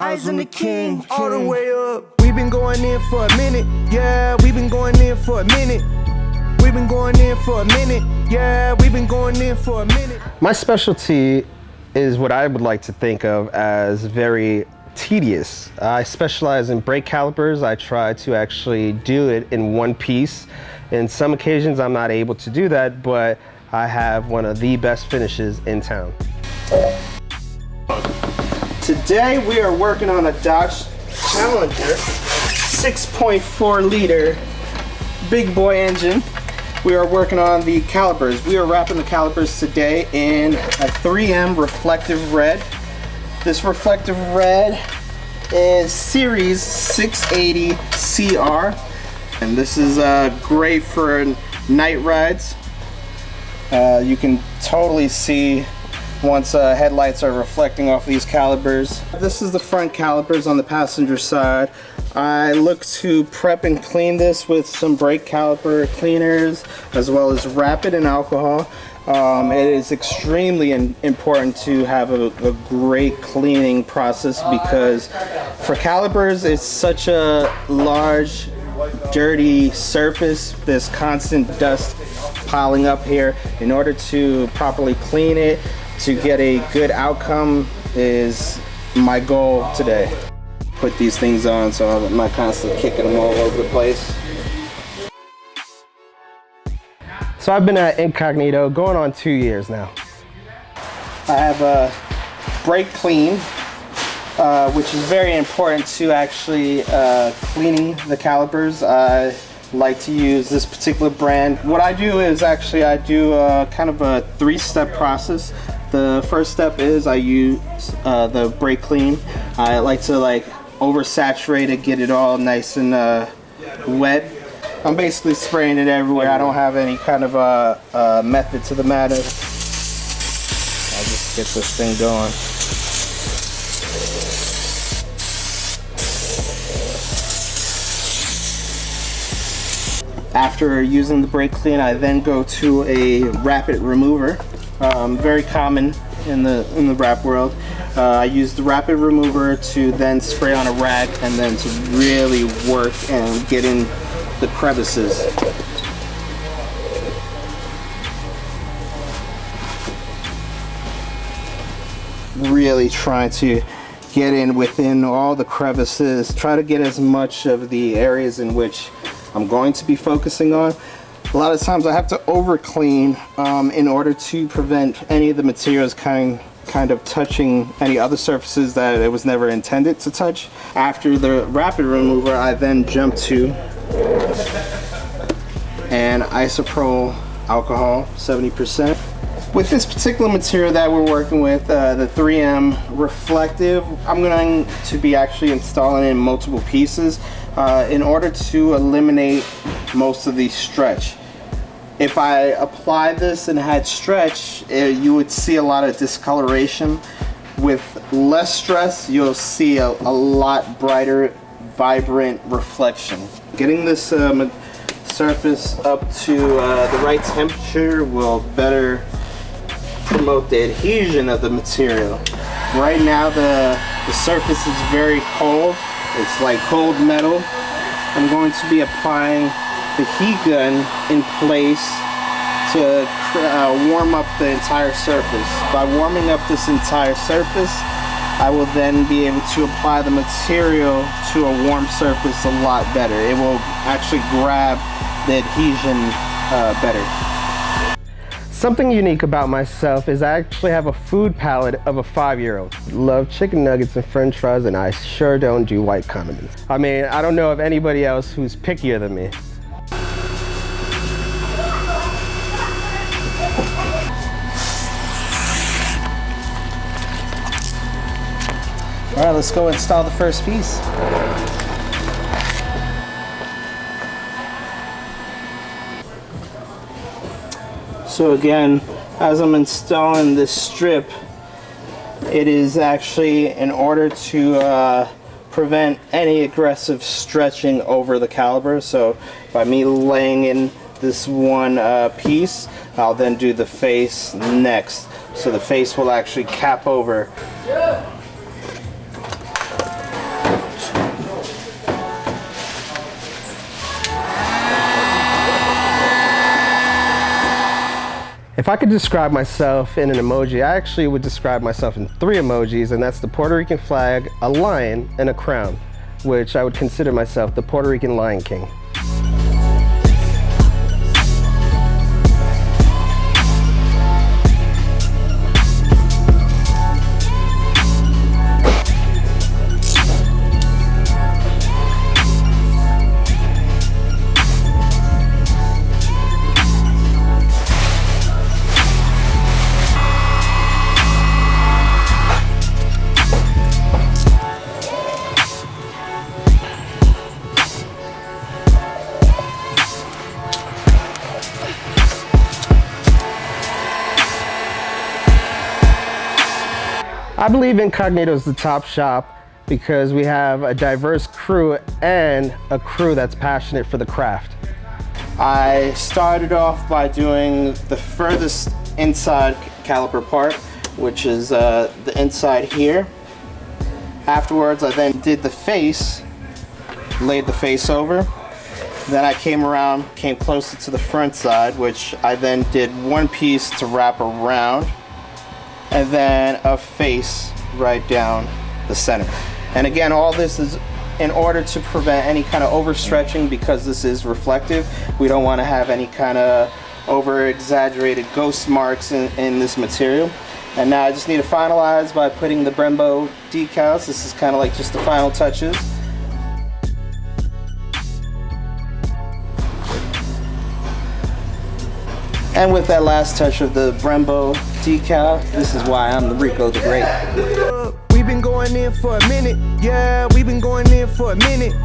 Eyes on the king, all the way up. We've been going in for a minute, yeah, we've been going in for a minute. We've been going in for a minute, yeah, we've been going in for a minute. My specialty is what I would like to think of as very tedious. I specialize in brake calipers. I try to actually do it in one piece. In some occasions I'm not able to do that, but I have one of the best finishes in town. Today we are working on a Dodge Challenger 6.4 liter big boy engine. We are working on the calipers. We are wrapping the calipers today in a 3M reflective red. This reflective red is Series 680 CR, and this is great for night rides. You can totally see once headlights are reflecting off these calipers. This is the front calipers on the passenger side. I look to prep and clean this with some brake caliper cleaners as well as wrap it in alcohol. It is extremely important to have a great cleaning process because for calipers it's such a large dirty surface. There's constant dust piling up here. In order to properly clean it, to get a good outcome is my goal today. Put these things on so I'm not constantly kicking them all over the place. So I've been at Incognito going on 2 years now. I have a brake clean, which is very important to actually cleaning the calipers. I like to use this particular brand. What I do is actually I do kind of a 3-step process. The first step is I use the brake clean. I like to oversaturate it, get it all nice and wet. I'm basically spraying it everywhere. I don't have any kind of method to the matter. I'll just get this thing going. After using the brake clean, I then go to a rapid remover. Very common in the wrap world. I use the rapid remover to then spray on a rag and then to really work and get in the crevices. Really trying to get in within all the crevices, try to get as much of the areas in which I'm going to be focusing on. A lot of times I have to over clean in order to prevent any of the materials kind of touching any other surfaces that it was never intended to touch. After the rapid remover, I then jump to an Isopropyl Alcohol 70%. With this particular material that we're working with, the 3M reflective, I'm going to be actually installing it in multiple pieces in order to eliminate most of the stretch. If I apply this and had stretch, you would see a lot of discoloration. With less stress, you'll see a lot brighter, vibrant reflection. Getting this surface up to the right temperature will better promote the adhesion of the material. Right now the surface is very cold. It's like cold metal. I'm going to be applying the heat gun in place to warm up the entire surface. By warming up this entire surface, I will then be able to apply the material to a warm surface a lot better. It will actually grab the adhesion better. Something unique about myself is I actually have a food palate of a 5-year-old. Love chicken nuggets and french fries, and I sure don't do white condiments. I mean, I don't know of anybody else who's pickier than me. All right, let's go install the first piece. So again, as I'm installing this strip, it is actually in order to prevent any aggressive stretching over the caliper. So by me laying in this one piece, I'll then do the face next. So the face will actually cap over. If I could describe myself in an emoji, I actually would describe myself in 3 emojis, and that's the Puerto Rican flag, a lion, and a crown, which I would consider myself the Puerto Rican Lion King. I believe Incognito is the top shop because we have a diverse crew and a crew that's passionate for the craft. I started off by doing the furthest inside caliper part, which is the inside here. Afterwards, I then did the face, laid the face over. Then I came around, came closer to the front side, which I then did one piece to wrap around, and then a face right down the center. And again, all this is in order to prevent any kind of overstretching because this is reflective. We don't want to have any kind of over exaggerated ghost marks in this material. And now I just need to finalize by putting the Brembo decals. This is kind of like just the final touches. And with that last touch of the Brembo decal, this is why I'm the Rico the Great. We've been going in for a minute, yeah, we've been going in for a minute.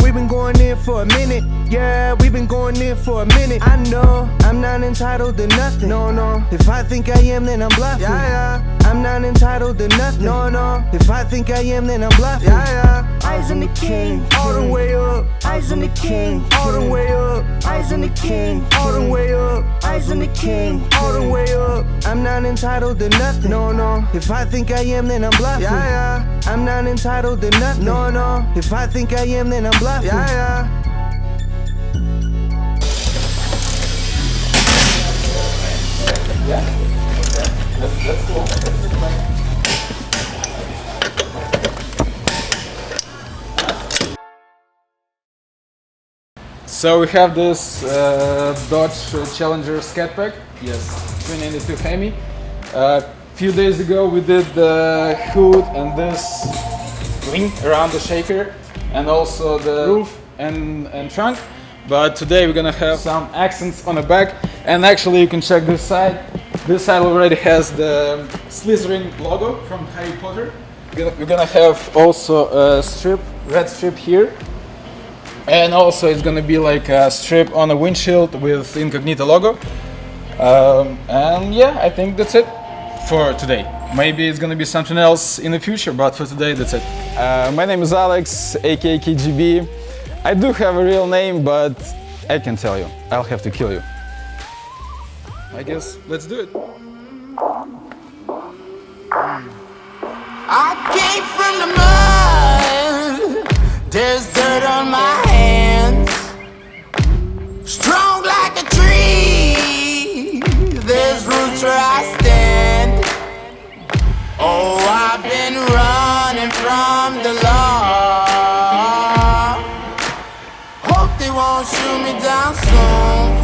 We've been going in for a minute, yeah, we've been going in for a minute. I know I'm not entitled to nothing, no, no. If I think I am, then I'm bluffing, yeah, yeah. I'm not entitled to nothing, no, no. If I think I am, then I'm bluffing, yeah, yeah. Eyes on the king, all the way up. Eyes on the king, all the way up. Eyes on the king, all the way up. Eyes on the king, all the way up. I'm not entitled to nothing, no, no. If I think I am, then I'm bluffing, yeah, yeah. I'm not entitled to nothing, no, no. If I think I am, then I'm bluffing, yeah, yeah. That's cool. So we have this Dodge Challenger Scat Pack, yes, 392 Hemi. A few days ago we did the hood and this ring around the shaker and also the roof and trunk. But today we're gonna have some accents on the back, and actually you can check this side. This side already has the Slytherin logo from Harry Potter. We're gonna have also a strip, red strip here. And also it's gonna be like a strip on the windshield with Incognito logo. And yeah, I think that's it for today. Maybe it's gonna be something else in the future, but for today, that's it. My name is Alex, aka KGB. I do have a real name, but I can tell you, I'll have to kill you. I guess let's do it. I came from the mud. There's dirt on my hands. Strong like a tree. There's roots where I stand. Oh, I've been running from the law. Hope they won't shoot me down soon.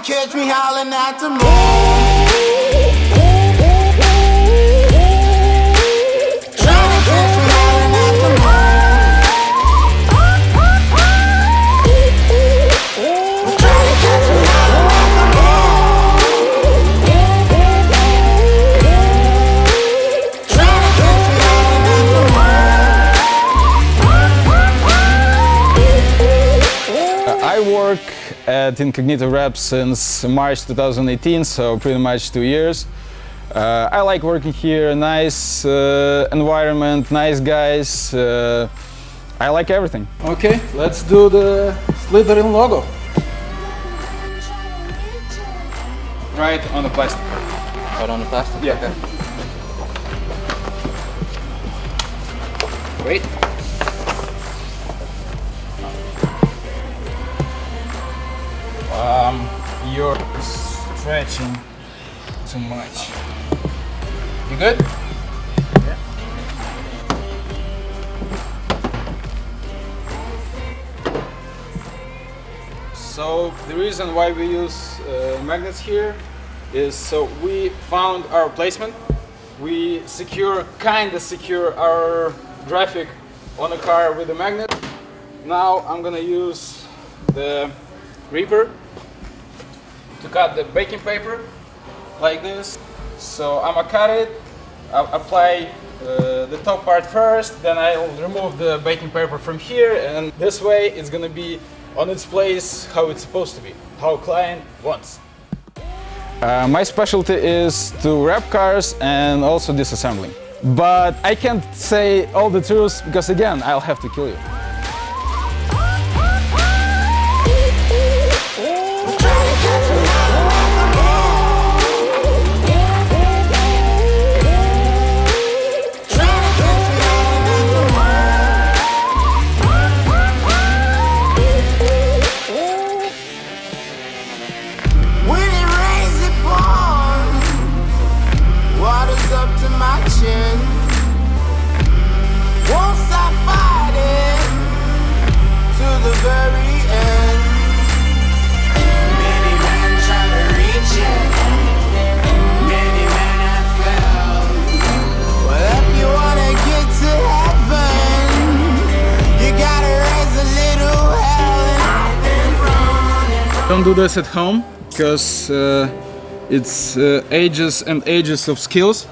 Catch me howling at the moon. Trying to catch me howling at the moon. Trying to catch me howling at the moon. Trying to catch me howling at the moon. I work at Incognito Wraps since March 2018, so pretty much 2 years. I like working here, nice environment, nice guys. I like everything. Okay, let's do the Slytherin logo. Right on the plastic. Right on the plastic? Yeah. Okay. Great. You're stretching too much. You good? Yeah. So the reason why we use magnets here is so we found our placement. We kinda secure our graphic on a car with a magnet. Now I'm gonna use the Reaper to cut the baking paper like this. So I'm gonna cut it, I'll apply the top part first, then I'll remove the baking paper from here, and this way it's gonna be on its place how it's supposed to be, how client wants. My specialty is to wrap cars and also disassembling. But I can't say all the truth because again, I'll have to kill you. Don't do this at home because it's ages and ages of skills.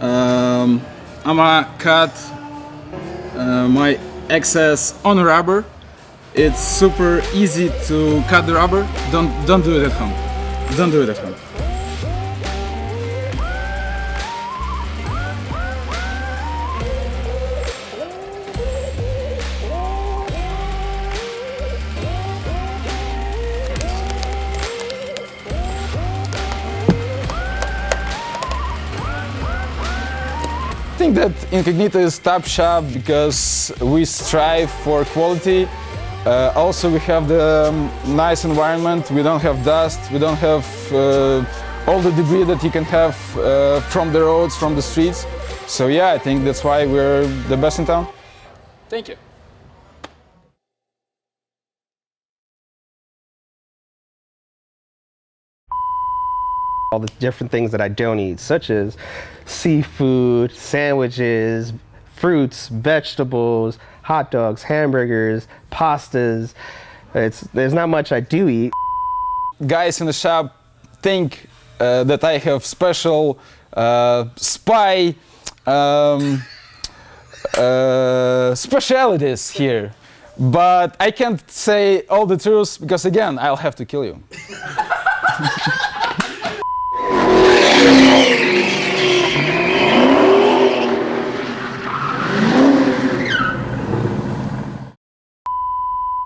I'm gonna cut my excess on rubber. It's super easy to cut the rubber. Don't do it at home. Don't do it at home. I think that Incognito is top shop because we strive for quality. Also, we have the nice environment. We don't have dust. We don't have all the debris that you can have from the roads, from the streets. So yeah, I think that's why we're the best in town. Thank you. All the different things that I don't eat, such as seafood, sandwiches, fruits, vegetables, hot dogs, hamburgers, pastas. There's not much I do eat. Guys in the shop think that I have special spy specialities here, but I can't say all the truth because again, I'll have to kill you.